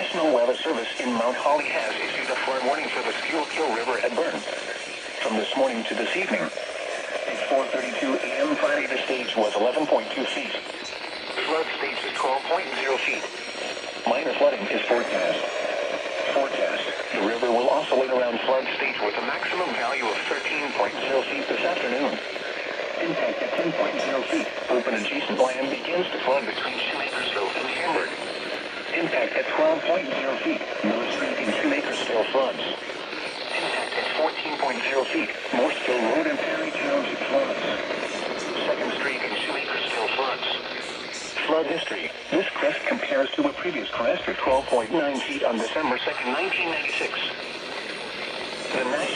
National Weather Service in Mount Holly has issued a flood warning for the Schuylkill River at Burn. From this morning to this evening, at 4:32 a.m. Friday, the stage was 11.2 feet. Flood stage is 12.0 feet. Minor flooding is forecast. The river will oscillate around flood stage with a maximum value of 13.0 feet this afternoon. Impact at 10.0 feet. Open adjacent land begins to flood between Shoemakersville and Hamburg. Impact at 12.0 feet. Miller Street in Shoemakersville floods. Impact at 14.0 feet. Morseville Road and Perry Township floods. 2nd Street in Shoemakersville floods. Flood history. This crest compares to a previous crest of 12.9 feet on December 2nd, 1996. The National